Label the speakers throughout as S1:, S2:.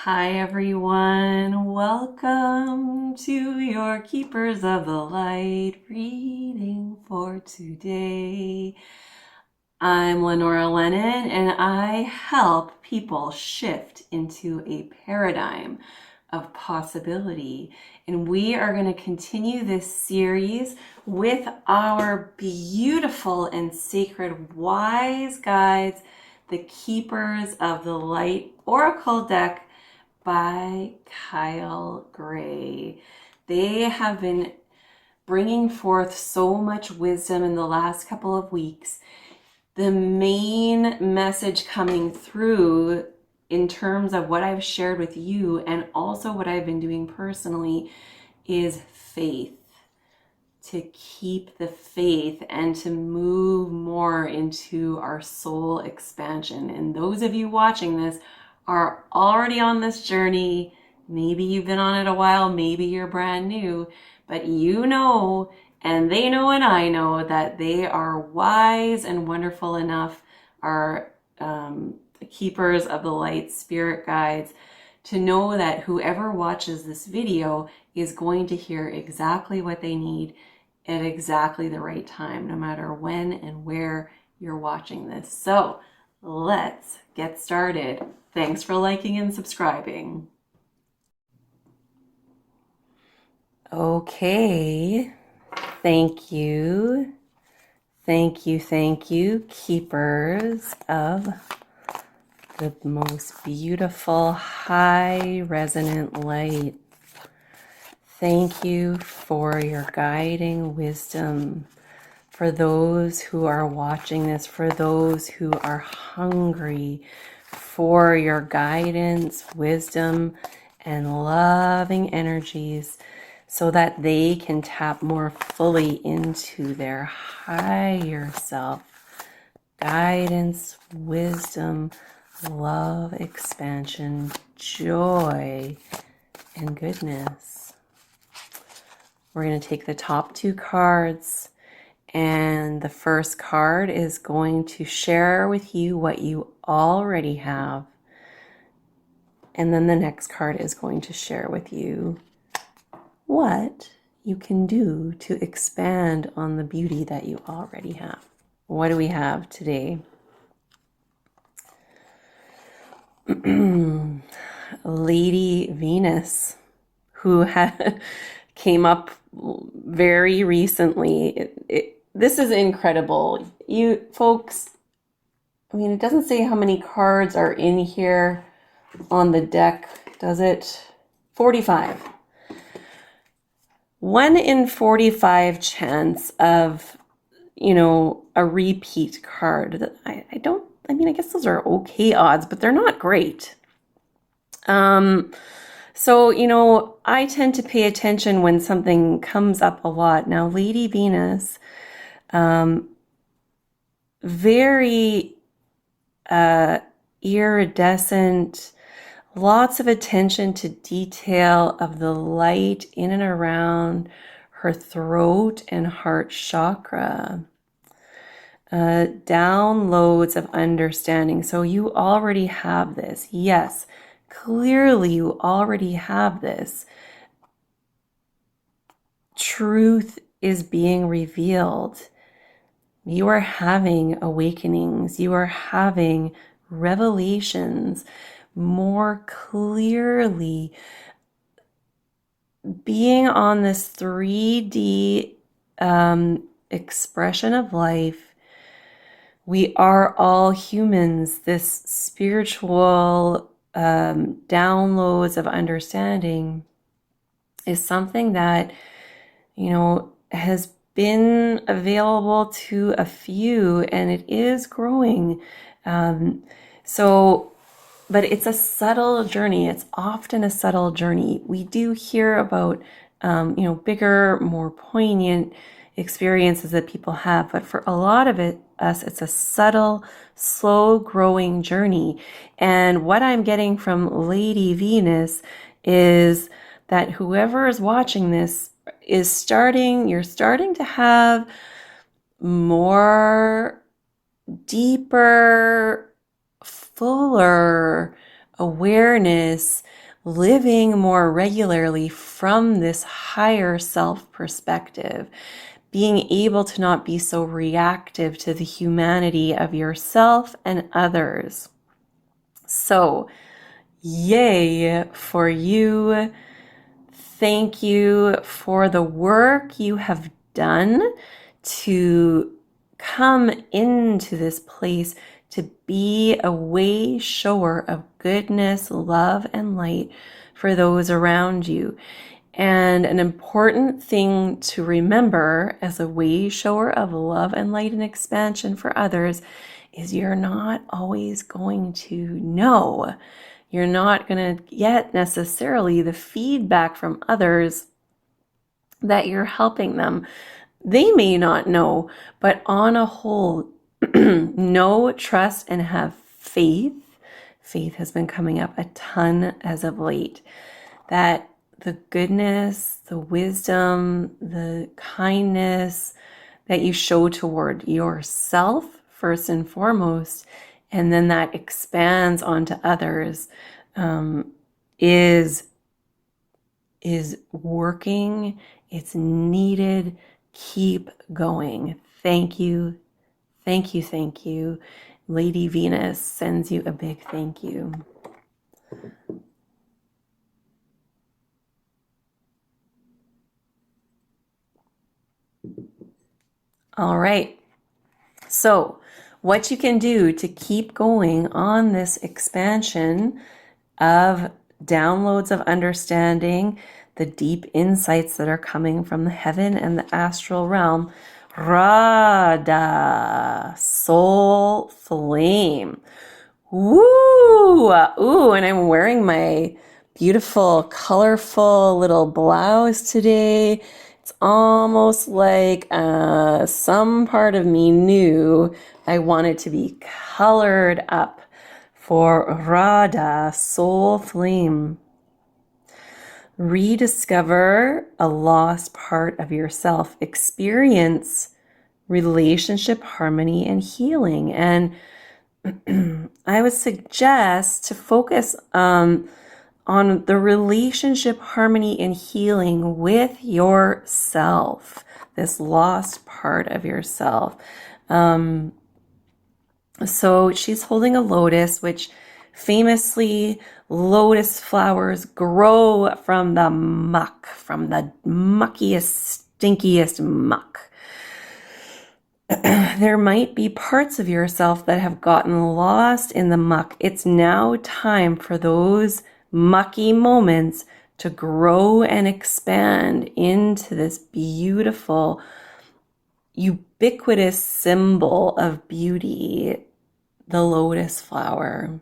S1: Hi everyone, welcome to your Keepers of the Light reading for today. I'm Lenora Lennon and I help people shift into a paradigm of possibility. And we are going to continue this series with our beautiful and sacred wise guides, the Keepers of the Light Oracle deck by Kyle Gray. They have been bringing forth so much wisdom in the last couple of weeks. The main message coming through in terms of what I've shared with you and also what I've been doing personally is faith. To keep the faith and to move more into our soul expansion. And those of you watching this are already on this journey. Maybe you've been on it a while, maybe you're brand new, but you know, and they know and I know that they are wise and wonderful enough, are keepers of the light, spirit guides, to know that whoever watches this video is going to hear exactly what they need at exactly the right time, no matter when and where you're watching this. So let's get started. Thanks for liking and subscribing. Okay, thank you. Thank you, keepers of the most beautiful high resonant light. Thank you for your guiding wisdom. For those who are watching this, for those who are hungry for your guidance, wisdom, and loving energies so that they can tap more fully into their higher self. Guidance, wisdom, love, expansion, joy, and goodness. We're going to take the top two cards, and the first card is going to share with you what you already have. And then the next card is going to share with you what you can do to expand on the beauty that you already have. What do we have today? Lady Venus, who came up very recently. This is incredible. You folks, I mean, it doesn't say how many cards are in here on the deck, does it? 45. 1 in 45 chance of, a repeat card. I guess those are okay odds, but they're not great. So, I tend to pay attention when something comes up a lot. Now, Lady Venus, very iridescent, lots of attention to detail of the light in and around her throat and heart chakra. Downloads of understanding. So you already have this. Yes, clearly you already have this. Truth is being revealed. You are having awakenings. You are having revelations more clearly. Being on this 3D expression of life, we are all humans. This spiritual downloads of understanding is something that, has been available to a few, and it is growing. But it's a subtle journey. It's often a subtle journey. We do hear about, bigger, more poignant experiences that people have, but for a lot of us, it's a subtle, slow growing journey. And what I'm getting from Lady Venus is that whoever is watching this is you're starting to have more deeper, fuller awareness, living more regularly from this higher self perspective, being able to not be so reactive to the humanity of yourself and others. So, yay for you. Thank you for the work you have done to come into this place to be a way shower of goodness, love, and light for those around you. And an important thing to remember as a way shower of love and light and expansion for others is you're not always going to know. You're not going to get necessarily the feedback from others that you're helping them. They may not know, but on a whole, know, trust, and have faith. Faith has been coming up a ton as of late. That the goodness, the wisdom, the kindness that you show toward yourself, first and foremost, and then that expands onto others, is working. It's needed. Keep going. Thank you. Thank you. Thank you. Lady Venus sends you a big thank you. All right. So what you can do to keep going on this expansion of downloads of understanding, the deep insights that are coming from the heaven and the astral realm. Radha, soul flame. Woo! Ooh, and I'm wearing my beautiful, colorful little blouse today. It's almost like some part of me knew I wanted to be colored up for Radha, soul flame. Rediscover a lost part of yourself. Experience relationship harmony and healing. And I would suggest to focus on the relationship harmony and healing with yourself, this lost part of yourself. So she's holding a lotus, which famously lotus flowers grow from the muck, from the muckiest, stinkiest muck. There might be parts of yourself that have gotten lost in the muck. It's now time for those mucky moments to grow and expand into this beautiful, ubiquitous symbol of beauty, the lotus flower.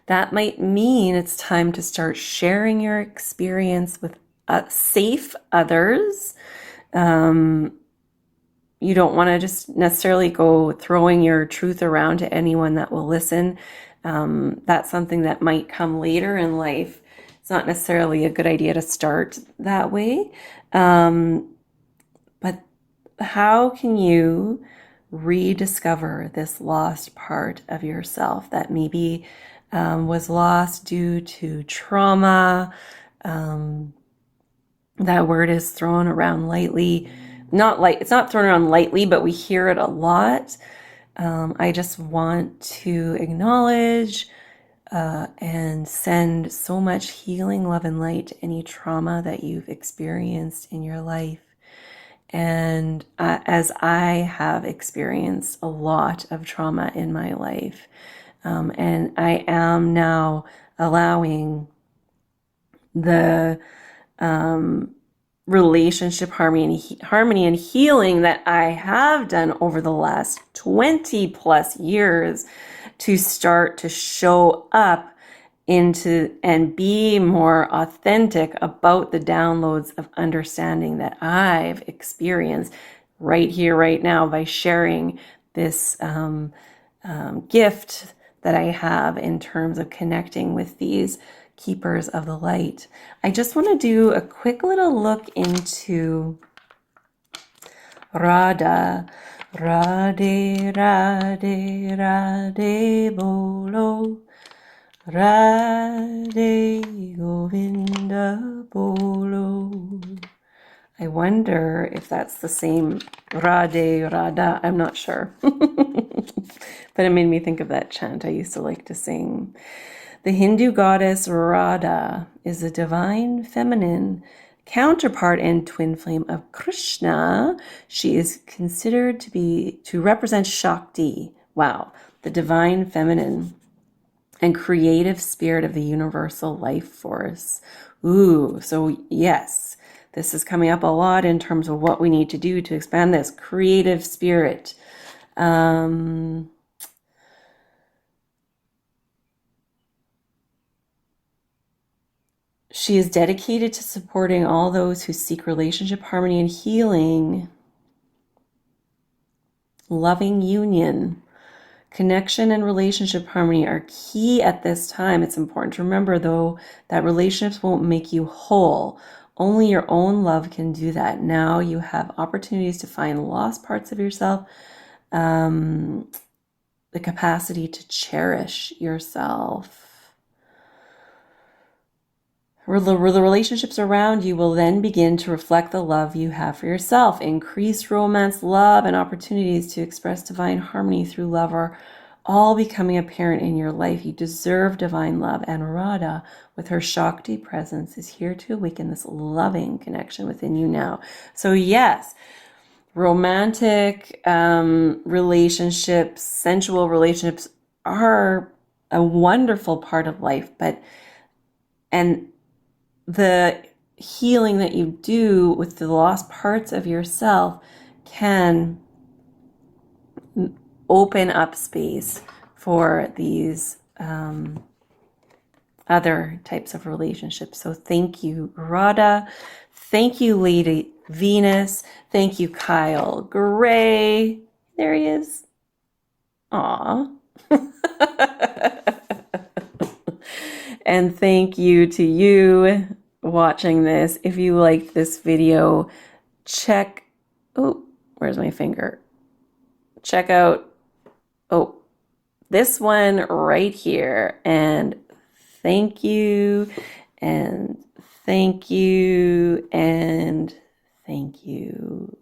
S1: That might mean it's time to start sharing your experience with safe others. You don't want to just necessarily go throwing your truth around to anyone that will listen. That's something that might come later in life. It's not necessarily a good idea to start that way. But how can you rediscover this lost part of yourself that maybe was lost due to trauma? That word is thrown around lightly. It's not thrown around lightly, but we hear it a lot. I just want to acknowledge and send so much healing, love, and light to any trauma that you've experienced in your life. And as I have experienced a lot of trauma in my life, and I am now allowing the relationship harmony and healing that I have done over the last 20 plus years to start to show up into and be more authentic about the downloads of understanding that I've experienced right here, right now, by sharing this gift that I have in terms of connecting with these keepers of the light. I just want to do a quick little look into Radha. Radhe, Radhe, Radhe, Bolo. Radhe Govinda Bolo. I wonder if that's the same Radhe Radha. I'm not sure. But it made me think of that chant I used to like to sing. The Hindu goddess Radha is a divine feminine counterpart and twin flame of Krishna. She is considered to represent Shakti. Wow, the divine feminine and creative spirit of the universal life force. Ooh, so yes, this is coming up a lot in terms of what we need to do to expand this creative spirit. She is dedicated to supporting all those who seek relationship harmony and healing, loving union. Connection and relationship harmony are key at this time. It's important to remember, though, that relationships won't make you whole. Only your own love can do that. Now you have opportunities to find lost parts of yourself, the capacity to cherish yourself. The relationships around you will then begin to reflect the love you have for yourself. Increased romance, love, and opportunities to express divine harmony through love are all becoming apparent in your life. You deserve divine love, and Radha, with her Shakti presence, is here to awaken this loving connection within you now. So yes, romantic relationships, sensual relationships are a wonderful part of life, and the healing that you do with the lost parts of yourself can open up space for these other types of relationships. So thank you, Radha. Thank you, Lady Venus. Thank you, Kyle Gray. There he is. Aw. And thank you to you watching this. If you liked this video, where's my finger? Check out, this one right here. And thank you, and thank you, and thank you.